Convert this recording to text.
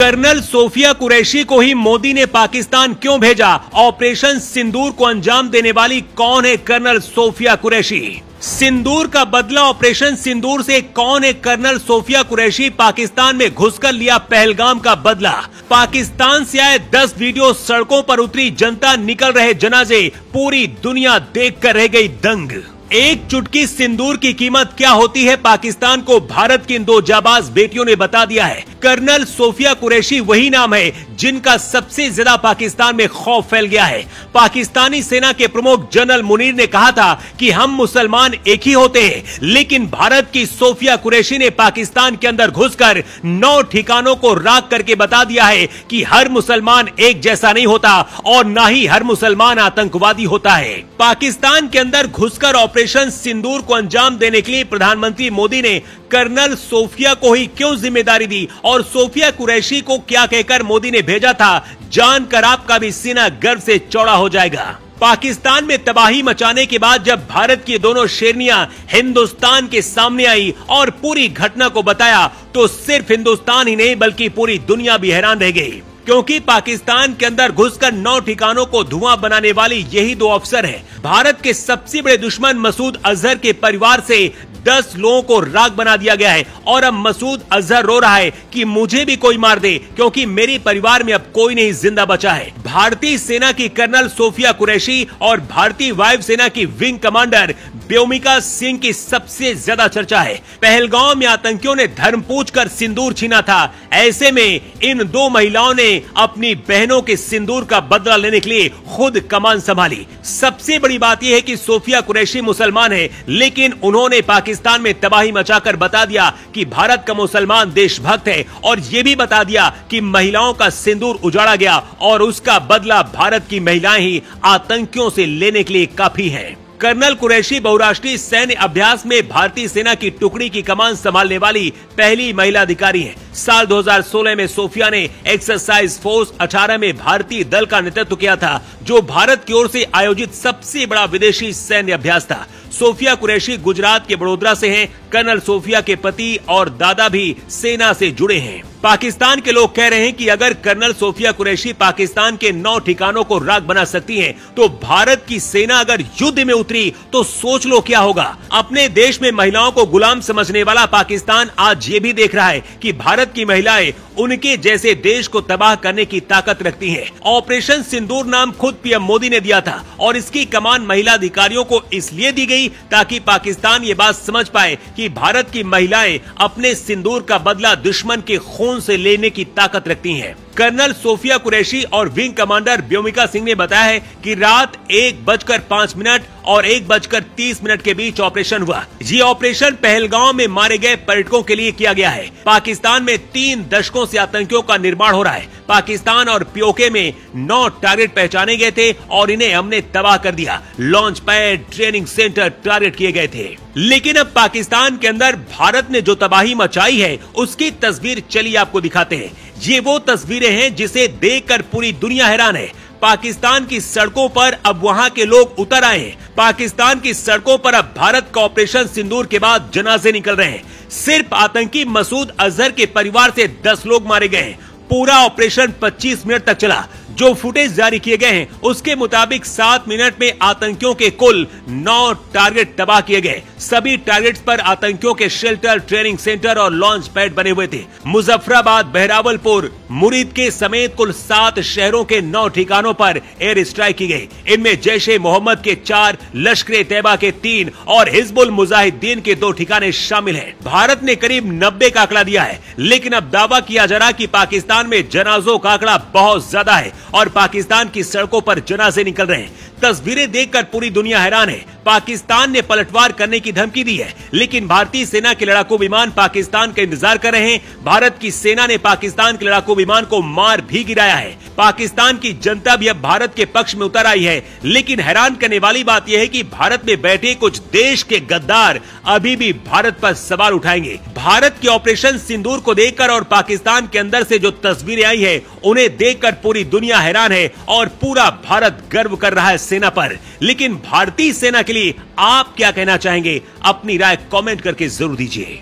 Colonel Sophia Qureshi को ही मोदी ने पाकिस्तान क्यों भेजा? ऑपरेशन सिंदूर को अंजाम देने वाली कौन है कर्नल सोफिया कुरैशी? सिंदूर का बदला ऑपरेशन सिंदूर से कौन है कर्नल सोफिया कुरैशी? पाकिस्तान में घुसकर लिया पहलगाम का बदला। पाकिस्तान से आए 10 वीडियो, सड़कों पर उतरी जनता, निकल रहे जनाजे, पूरी दुनिया देखकर रह गई दंग। एक चुटकी सिंदूर की कीमत क्या होती है पाकिस्तान को भारत की इन 2 जाबाज बेटियों ने बता दिया है। कर्नल सोफिया कुरैशी वही नाम है जिनका सबसे ज्यादा पाकिस्तान में खौफ फैल गया है। पाकिस्तानी सेना के प्रमुख जनरल मुनीर ने कहा था कि हम मुसलमान एक ही होते हैं, लेकिन भारत की सोफिया कुरैशी ने पाकिस्तान के अंदर घुसकर 9 ठिकानों को राख करके बता दिया है कि हर मुसलमान एक जैसा नहीं होता और ना ही हर मुसलमान आतंकवादी होता है। पाकिस्तान के अंदर घुसकर ऑपरेशन सिंदूर को अंजाम देने के लिए प्रधानमंत्री मोदी ने कर्नल सोफिया को ही क्यों जिम्मेदारी दी और सोफिया कुरैशी को क्या कहकर मोदी ने भेजा था, जानकर आपका भी सीना गर्व से चौड़ा हो जाएगा। पाकिस्तान में तबाही मचाने के बाद जब भारत की दोनों शेरनियां हिंदुस्तान के सामने आई और पूरी घटना को बताया, तो सिर्फ हिंदुस्तान ही नहीं बल्कि पूरी दुनिया भी हैरान रह गई, क्योंकि पाकिस्तान के अंदर घुसकर 9 ठिकानों को धुआं बनाने वाली यही 2 अफसर हैं। भारत के सबसे बड़े दुश्मन मसूद अजहर के परिवार से 10 लोगों को राख बना दिया गया है और अब मसूद अजहर रो रहा है कि मुझे भी कोई मार दे, क्योंकि मेरे परिवार में अब कोई नहीं जिंदा बचा है। भारतीय सेना की कर्नल सोफिया कुरैशी और भारतीय वायु सेना की विंग कमांडर व्योमिका सिंह की सबसे ज्यादा चर्चा है। पहलगाम में आतंकियों ने धर्म पूछकर सिंदूर छीना था। ऐसे में इन 2 महिलाओं ने अपनी बहनों के सिंदूर का बदला लेने के लिए खुद कमान संभाली। सबसे बड़ी बात यह है कि सोफिया कुरैशी मुसलमान है, लेकिन उन्होंने पाकिस्तान में तबाही मचाकर बता दिया कि भारत का मुसलमान देशभक्त है और ये भी बता दिया कि महिलाओं का सिंदूर उजाड़ा गया और उसका बदला भारत की महिलाएं ही आतंकियों से लेने के लिए काफी है। कर्नल कुरैशी बहुराष्ट्रीय सैन्य अभ्यास में भारतीय सेना की टुकड़ी की कमान संभालने वाली पहली महिला अधिकारी हैं। साल 2016 में सोफिया ने एक्सरसाइज फोर्स 18 में भारतीय दल का नेतृत्व किया था, जो भारत की ओर से आयोजित सबसे बड़ा विदेशी सैन्य अभ्यास था। सोफिया कुरैशी गुजरात के बड़ोदरा से हैं। कर्नल सोफिया के पति और दादा भी सेना से जुड़े हैं। पाकिस्तान के लोग कह रहे हैं कि अगर कर्नल सोफिया कुरैशी पाकिस्तान के 9 ठिकानों को राख बना सकती हैं, तो भारत की सेना अगर युद्ध में उतरी तो सोच लो क्या होगा। अपने देश में महिलाओं को गुलाम समझने वाला पाकिस्तान आज ये भी देख रहा है कि भारत की महिलाएं उनके जैसे देश को तबाह करने की ताकत रखती हैं। ऑपरेशन सिंदूर नाम खुद पीएम मोदी ने दिया था और इसकी कमान महिला अधिकारियों को इसलिए दी गई ताकि पाकिस्तान ये बात समझ पाए कि भारत की महिलाएं अपने सिंदूर का बदला दुश्मन के खून से लेने की ताकत रखती हैं। कर्नल सोफिया कुरैशी और विंग कमांडर व्योमिका सिंह ने बताया है कि रात 1:05 और 1:30 के बीच ऑपरेशन हुआ। ये ऑपरेशन पहलगाम में मारे गए पर्यटकों के लिए किया गया है। पाकिस्तान में 3 दशकों से आतंकियों का निर्माण हो रहा है। पाकिस्तान और पीओके में 9 टारगेट पहचाने गए थे और इन्हें हमने तबाह कर दिया। Launch pad, training centre target किए गए थे। लेकिन अब पाकिस्तान के अंदर भारत ने जो तबाही मचाई है, उसकी तस्वीर चलिए आपको दिखाते हैं। ये वो तस्वीरें हैं जिसे देखकर पूरी दुनिया हैरान है। पाकिस्तान की सड़कों पर अब वहां के लोग उतर आए हैं। पाकिस्तान की सड़कों पर अब भारत का ऑपरेशन सिंदूर के बाद जनाजे निकल रहे हैं। सिर्फ आतंकी मसूद अजहर के परिवार से 10 लोग मारे गए हैं। पूरा ऑपरेशन 25 मिनट तक चला। जो फुटेज जारी किए गए हैं उसके मुताबिक 7 मिनट में आतंकियों के कुल 9 टारगेट तबाह किए गए। सभी टारगेट्स पर आतंकियों के शेल्टर, ट्रेनिंग सेंटर और लॉन्च पैड बने हुए थे। मुजफ्फराबाद, बहरावलपुर, मुरीद के समेत कुल 7 शहरों के 9 ठिकानों पर एयर स्ट्राइक की गई। इनमें जैश-ए मोहम्मद के 4, लश्कर-ए-तैयबा के 3 और हिजबुल मुजाहिदीन के 2 ठिकाने शामिल हैं। भारत ने करीब 90 का आंकड़ा दिया है, लेकिन अब दावा किया जा रहा कि पाकिस्तान में जनाजों का आंकड़ा बहुत ज्यादा है और पाकिस्तान की सड़कों पर जनाजे निकल रहे हैं। तस्वीरें देखकर पूरी दुनिया हैरान है। पाकिस्तान ने पलटवार करने की धमकी दी है, लेकिन भारतीय सेना के लड़ाकू विमान पाकिस्तान का इंतजार कर रहे हैं। भारत की सेना ने पाकिस्तान के लड़ाकू विमान को मार भी गिराया है। पाकिस्तान की जनता भी अब भारत के पक्ष में उतर आई है, लेकिन हैरान करने वाली बात यह है कि भारत में बैठे कुछ देश के गद्दार अभी भी भारत पर सवाल उठाएंगे। भारत के ऑपरेशन सिंदूर को देखकर और पाकिस्तान के अंदर से जो तस्वीरें आई है, उन्हें देखकर पूरी दुनिया हैरान है और पूरा भारत गर्व कर रहा है सेना पर। लेकिन भारतीय सेना के लिए आप क्या कहना चाहेंगे? अपनी राय कमेंट करके जरूर दीजिए।